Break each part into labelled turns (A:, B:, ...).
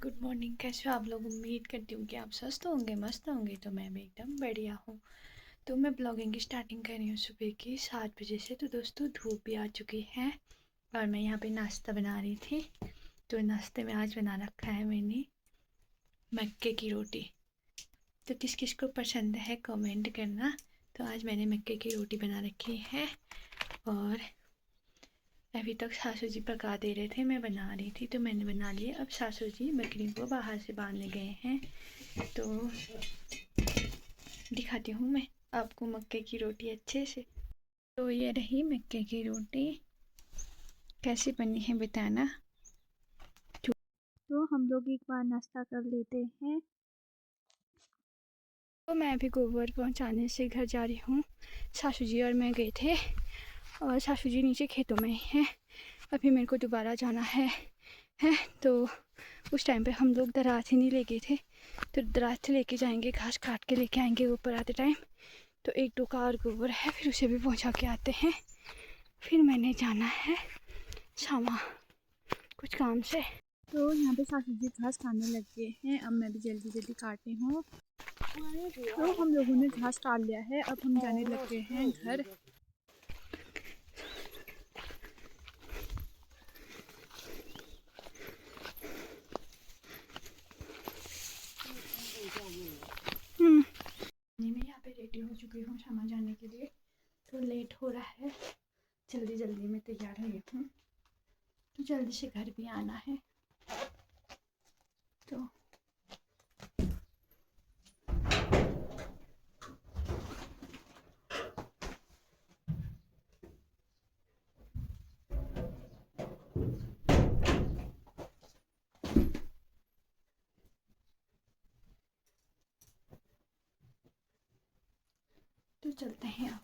A: Good morning. कैसे हो आप लोग? उम्मीद करती हूँ कि आप स्वस्थ होंगे, मस्त होंगे। तो मैं भी एकदम बढ़िया हूँ। तो मैं ब्लॉगिंग की स्टार्टिंग कर रही हूँ सुबह की 7 बजे से। तो दोस्तों धूप भी आ चुकी है और मैं यहाँ पे नाश्ता बना रही थी। तो नाश्ते में आज बना रखा है मैंने मक्के की रोटी। तो किस किस को पसंद है कमेंट करना। तो आज मैंने मक्के की रोटी बना रखी है और अभी तक सासू जी पका दे रहे थे, मैं बना रही थी। तो मैंने बना लिया। अब सासू जी बकरी को बाहर से बांधने गए हैं। तो दिखाती हूँ मैं आपको मक्के की रोटी अच्छे से। तो ये रही मक्के की रोटी, कैसी बनी है बताना। तो हम लोग एक बार नाश्ता कर लेते हैं। तो मैं अभी गोबर पहुँचाने से घर जा रही हूँ। सासू जी और मैं गए थे और सासू जी नीचे खेतों में हैं। अभी मेरे को दोबारा जाना है तो उस टाइम पे हम लोग दरात ही नहीं ले गए थे। तो दरात लेके जाएंगे, घास काट के लेके आएंगे ऊपर आते टाइम। तो एक दो कार गोबर है, फिर उसे भी पहुंचा के आते हैं। फिर मैंने जाना है शामा कुछ काम से। तो यहाँ पे सासू जी घास खाने लग गए हैं। अब मैं भी जल्दी जल्दी काटती हूँ। तो हम लोगों ने घास काट लिया है, अब हम जाने लग गए हैं घर। मैं यहाँ पे रेडी हो चुकी हूँ शामा जाने के लिए। तो लेट हो रहा है, जल्दी जल्दी में तैयार हुई हूँ। तो जल्दी से घर भी आना है। तो चलते हैं अब।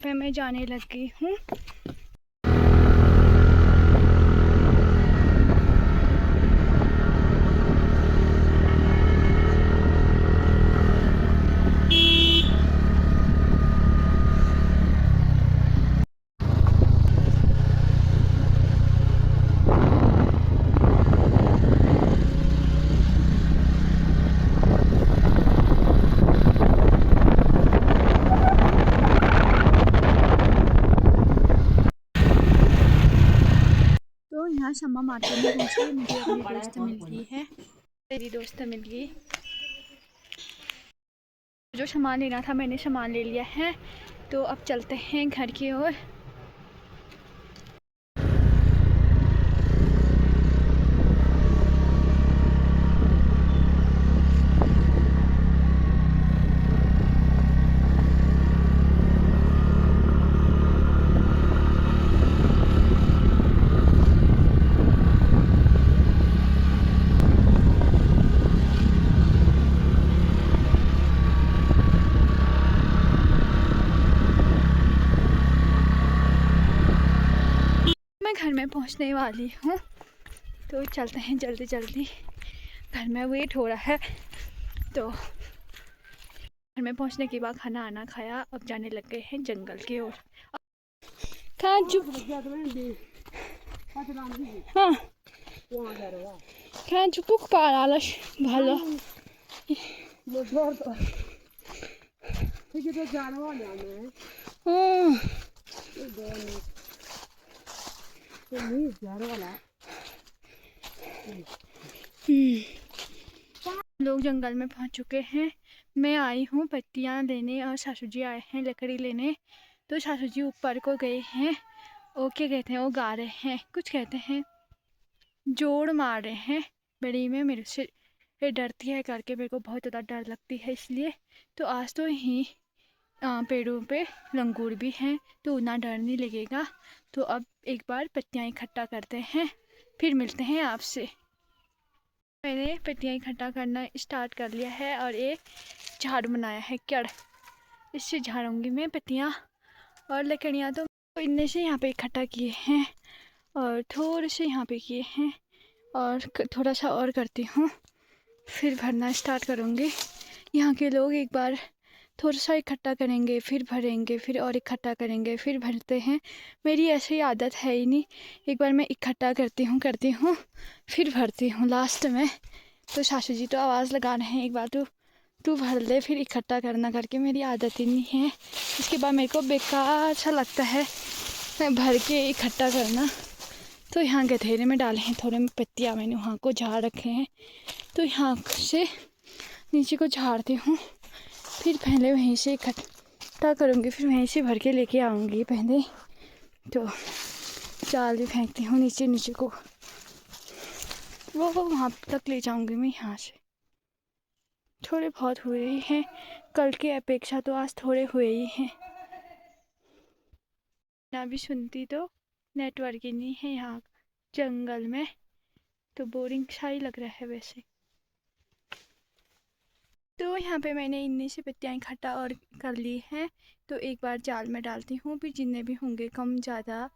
A: मैं जाने लग गई हूँ। तो यहाँ शम्मा मार्केट में पहुँची, मुझे अपनी दोस्त मिल गई है। मेरी दोस्त मिल गई। जो सामान लेना था मैंने सामान ले लिया है। तो अब चलते हैं घर की ओर। मैं घर में पहुंचने वाली हूँ। तो चलते हैं जल्दी जल्दी, घर में वेट हो रहा है। तो घर में पहुंचने के बाद खाना आना खाया, अब जाने लग गए हैं जंगल की ओर। हाँ हाँ चुपुक पारालश ভালো लोग जंगल में पहुंच चुके हैं। मैं आई हूँ पत्तियाँ लेने और सासू जी आए हैं लकड़ी लेने। तो सासू जी ऊपर को गए हैं। वो क्या कहते हैं, वो गा रहे हैं, कुछ कहते हैं, जोड़ मार रहे हैं। बड़ी में मेरे से डरती है करके, मेरे को बहुत ज़्यादा डर लगती है इसलिए। तो आज तो यहीं पेड़ों पे लंगूर भी हैं, तो उतना डर नहीं लगेगा। तो अब एक बार पत्तियाँ इकट्ठा करते हैं, फिर मिलते हैं आपसे। मैंने पत्तियाँ इकट्ठा करना स्टार्ट कर लिया है और एक झाड़ू बनाया है क्याड़, इससे झाड़ूंगी मैं पत्तियाँ और लकड़ियाँ। तो इनने से यहाँ पे इकट्ठा किए हैं और थोड़े से यहाँ पे किए हैं और थोड़ा सा और करती हूँ, फिर भरना स्टार्ट करूँगी। यहाँ के लोग एक बार थोड़ा सा इकट्ठा करेंगे, फिर भरेंगे, फिर और इकट्ठा करेंगे, फिर भरते हैं। मेरी ऐसी आदत है ही नहीं, एक बार मैं इकट्ठा करती हूँ फिर भरती हूँ लास्ट में। तो सासू जी तो आवाज़ लगा रहे हैं, एक बार तू भर ले फिर इकट्ठा करना करके। मेरी आदत ही नहीं है। इसके बाद मेरे को बेकार सा लगता है मैं भर के इकट्ठा करना। तो यहाँ गधेरे में डाले हैं थोड़े पत्तियाँ, मैंने वहाँ को झाड़ रखे हैं, तो यहाँ से नीचे को झाड़ती हूँ, फिर पहले वहीं से इकट्ठा करूँगी, फिर वहीं से भर के लेके आऊँगी। पहले तो जाल भी फेंकती हूँ नीचे को, वो वहाँ तक ले जाऊँगी मैं। यहाँ से थोड़े बहुत हुए ही हैं, कल की अपेक्षा तो आज थोड़े हुए ही हैं। ना भी सुनती तो नेटवर्क ही नहीं है यहाँ जंगल में, तो बोरिंग सा ही लग रहा है वैसे। तो यहाँ पे मैंने इनमें से पत्तियाँ इकट्ठा और कर ली हैं, तो एक बार जाल में डालती हूँ, फिर जितने भी होंगे कम ज़्यादा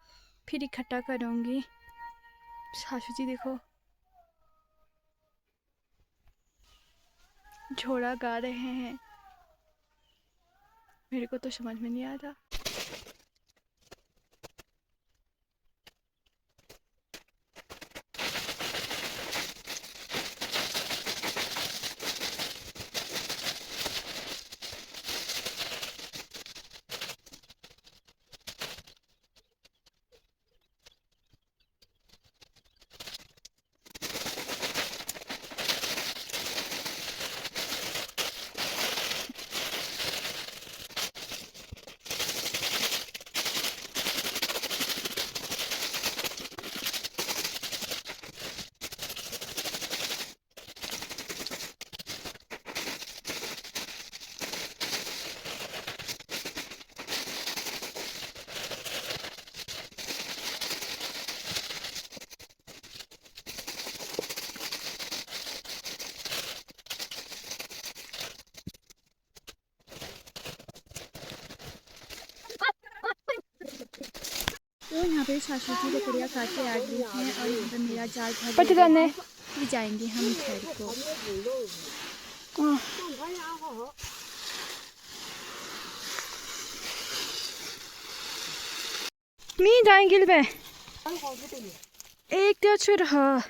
A: फिर इकट्ठा करूँगी। सासू जी देखो झोड़ा गा रहे हैं, मेरे को तो समझ में नहीं आता। तो यहाँ पे सासू जी लकड़ियाँ काट के आ गई हैं, और यहाँ पे मेरा जाल भर गया है, फिर जाएंगे हम घर को। मी जाएंगे बे एक तो छुर हाँ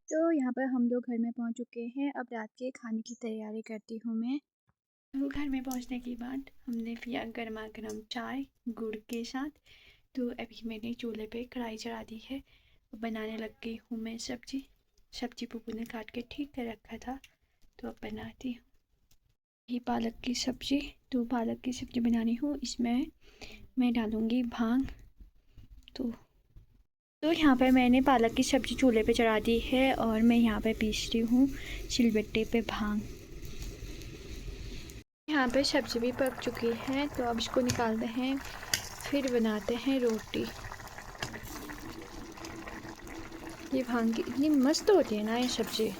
A: तो यहाँ पर हम लोग घर में पहुँच चुके हैं। अब रात के खाने की तैयारी करती हूँ मैं। तो घर में पहुँचने के बाद हमने पिया गर्मा गर्म चाय गुड़ के साथ। तो अभी मैंने चूल्हे पे कढ़ाई चढ़ा दी है, बनाने लग गई हूँ मैं सब्जी पुप्पू ने काट के ठीक कर रखा था, तो अब बनाती हूँ ये पालक की सब्ज़ी। तो पालक की सब्ज़ी बनानी हूँ, इसमें मैं डालूँगी भांग। तो यहाँ पर मैंने पालक की सब्ज़ी चूल्हे पे चढ़ा दी है, और मैं यहाँ पे पीस रही हूँ सिलबट्टे पे भांग। यहाँ पे सब्ज़ी भी पक चुकी है, तो अब इसको निकालते हैं, फिर बनाते हैं रोटी। ये भांग की इतनी मस्त होती है ना ये सब्ज़ी।